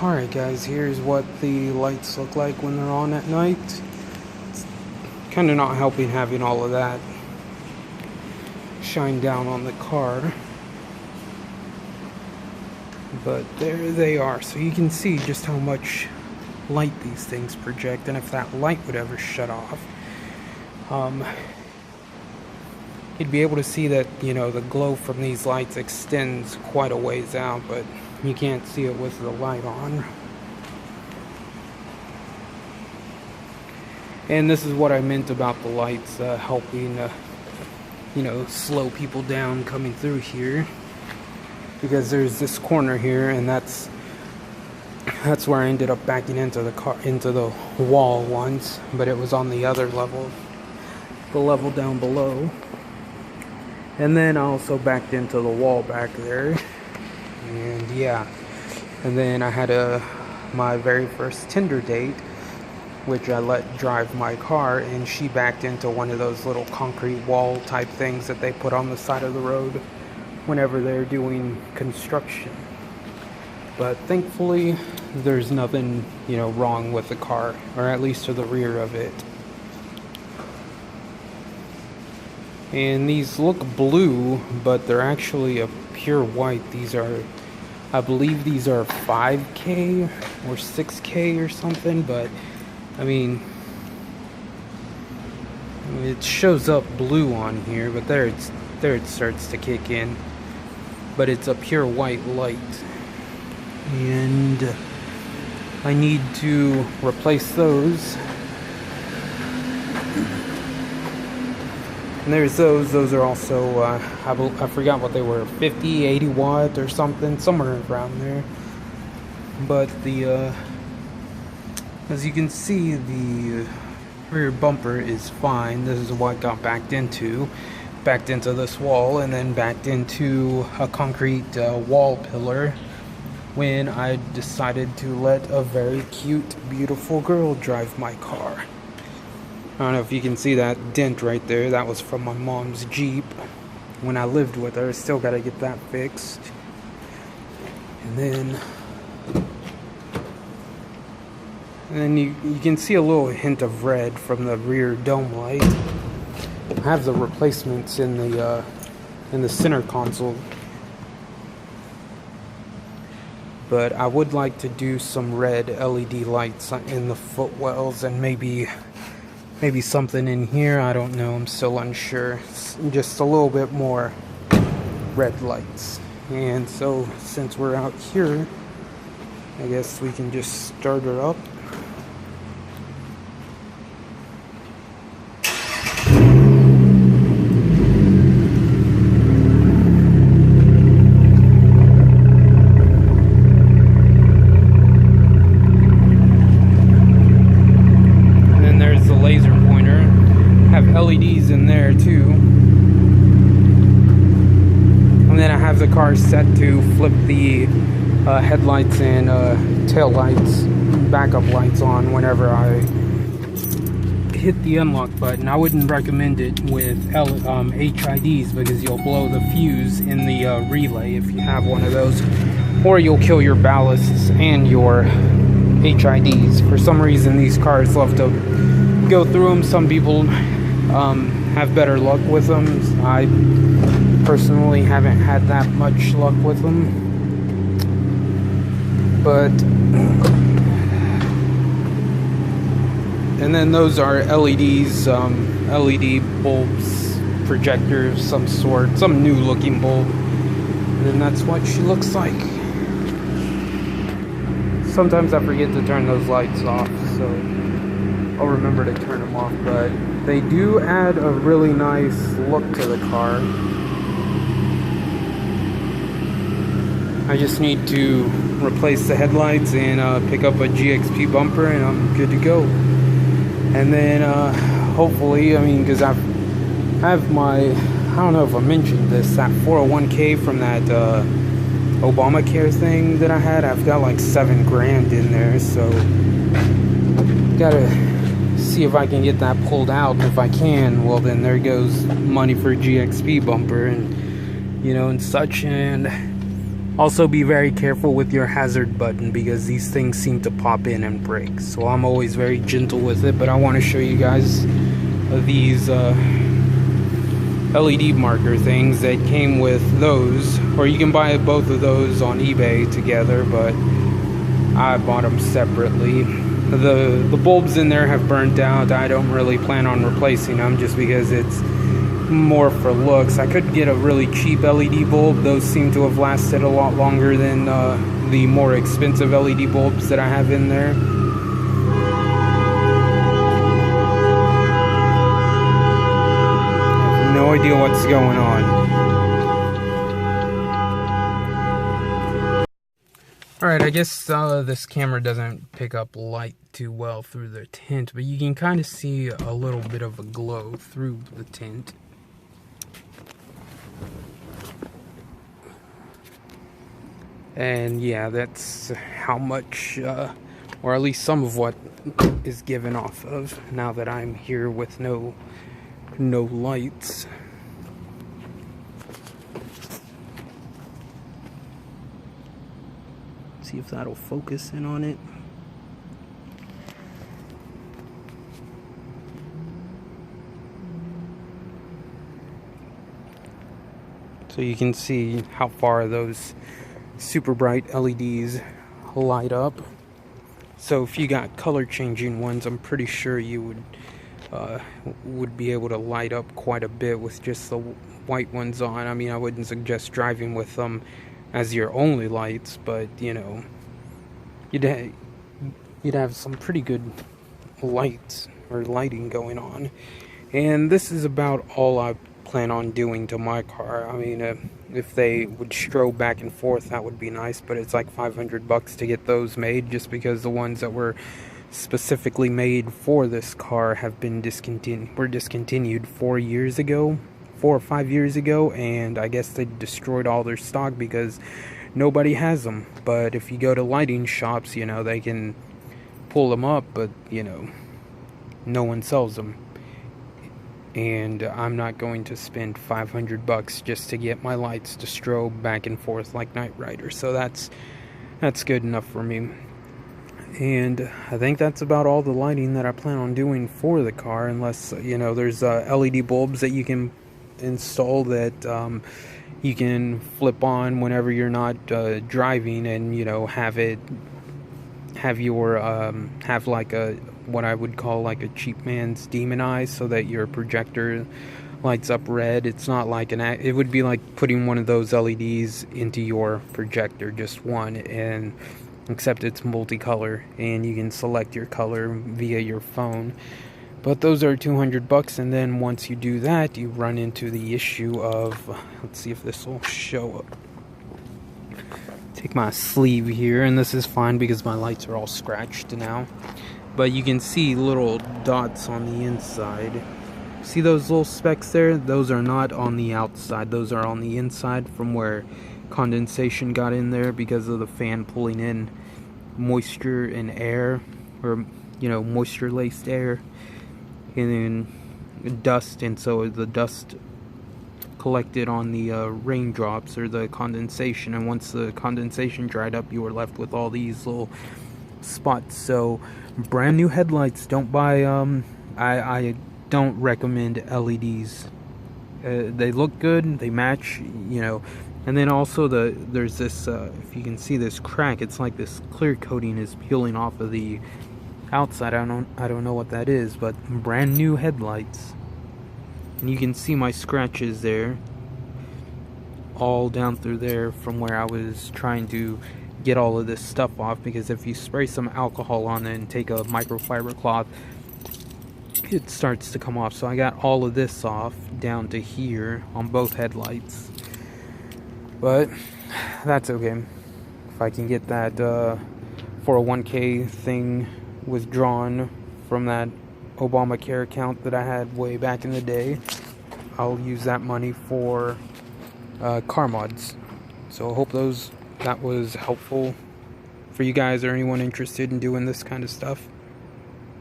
Alright guys, here's what the lights look like when they're on at night. It's kind of not helping having all of that shine down on the car. But there they are, so you can see just how much light these things project, and if that light would ever shut off, you'd be able to see that, the glow from these lights extends quite a ways out, but you can't see it with the light on. And this is what I meant about the lights helping, slow people down coming through here. Because there's this corner here, and that's where I ended up backing into the wall once, but it was on the other level, the level down below. And then I also backed into the wall back there. And yeah, and then I had my very first Tinder date, which I let drive my car, and she backed into one of those little concrete wall type things that they put on the side of the road whenever they're doing construction. But thankfully there's nothing wrong with the car, or at least to the rear of it. And these look blue, but they're actually a pure white. I believe these are 5K or 6K or something, but I mean, it shows up blue on here, but there it starts to kick in. But it's a pure white light, and I need to replace those. And there's those are also, I forgot what they were, 50, 80 watt or something, somewhere around there. But as you can see, the rear bumper is fine. This is what got backed into this wall, and then backed into a concrete wall pillar when I decided to let a very cute, beautiful girl drive my car. I don't know if you can see that dent right there. That was from my mom's Jeep when I lived with her. Still got to get that fixed. And then you can see a little hint of red from the rear dome light. I have the replacements in the center console, but I would like to do some red LED lights in the footwells, and maybe something in here. I don't know, I'm still unsure. Just a little bit more red lights. And so since we're out here, I guess we can just start her up. LEDs in there too, and then I have the car set to flip the headlights and tail lights, backup lights on whenever I hit the unlock button. I wouldn't recommend it with HIDs because you'll blow the fuse in the relay if you have one of those, or you'll kill your ballasts and your HIDs. For some reason these cars love to go through them. Some people have better luck with them. I personally haven't had that much luck with them, but and then those are LEDs, LED bulbs, projectors, some sort, some new looking bulb, and then that's what she looks like. Sometimes I forget to turn those lights off, so I'll remember to turn them off, but they do add a really nice look to the car. I just need to replace the headlights and pick up a GXP bumper, and I'm good to go. And then hopefully, because I have my, I don't know if I mentioned this, that 401k from that Obamacare thing that I had. I've got like $7,000 in there, so gotta see if I can get that pulled out. If I can, well then there goes money for GXP bumper and and such. And Also, be very careful with your hazard button because these things seem to pop in and break. So I'm always very gentle with it, but I want to show you guys these LED marker things that came with those, or you can buy both of those on eBay together, but I bought them separately. The bulbs in there have burnt out. I don't really plan on replacing them just because it's more for looks. I could get a really cheap LED bulb. Those seem to have lasted a lot longer than the more expensive LED bulbs that I have in there. I have no idea what's going on. Alright, I guess this camera doesn't pick up light too well through the tint, but you can kind of see a little bit of a glow through the tint. And yeah, that's how much, or at least some of what is given off of now that I'm here with no lights. See if that'll focus in on it. So you can see how far those super bright LEDs light up. So if you got color changing ones, I'm pretty sure you would be able to light up quite a bit with just the white ones on. I mean, I wouldn't suggest driving with them as your only lights, but you know, you'd have some pretty good lights or lighting going on. And this is about all I plan on doing to my car. I mean, if they would strobe back and forth, that would be nice, but it's like $500 to get those made, just because the ones that were specifically made for this car have been discontinued 4 or 5 years ago, and I guess they destroyed all their stock because nobody has them. But if you go to lighting shops, you know, they can pull them up, but you know, no one sells them. And I'm not going to spend $500 just to get my lights to strobe back and forth like Knight Rider. So that's good enough for me. And I think that's about all the lighting that I plan on doing for the car, unless, you know, there's LED bulbs that you can install that you can flip on whenever you're not driving, and you know, have like a, what I would call like a cheap man's demon eye, so that your projector lights up red. It's not like it would be like putting one of those LEDs into your projector, just one, and except it's multicolor and you can select your color via your phone. But those are $200, and then once you do that, you run into the issue of, let's see if this will show up. Take my sleeve here, and this is fine because my lights are all scratched now. But you can see little dots on the inside. See those little specks there? Those are not on the outside. Those are on the inside from where condensation got in there because of the fan pulling in moisture and air, or you know, moisture laced air, and then dust, and so the dust collected on the raindrops or the condensation, and once the condensation dried up, you were left with all these little spots. So brand new headlights, don't buy I don't recommend LEDs. They look good, they match, you know. And then also there's this if you can see this crack, it's like this clear coating is peeling off of the outside. I don't know what that is, but brand new headlights. And you can see my scratches there, all down through there from where I was trying to get all of this stuff off, because if you spray some alcohol on it and take a microfiber cloth, it starts to come off. So I got all of this off down to here on both headlights. But that's okay. If I can get that 401k thing withdrawn from that Obamacare account that I had way back in the day, I'll use that money for car mods. So I hope that was helpful for you guys or anyone interested in doing this kind of stuff.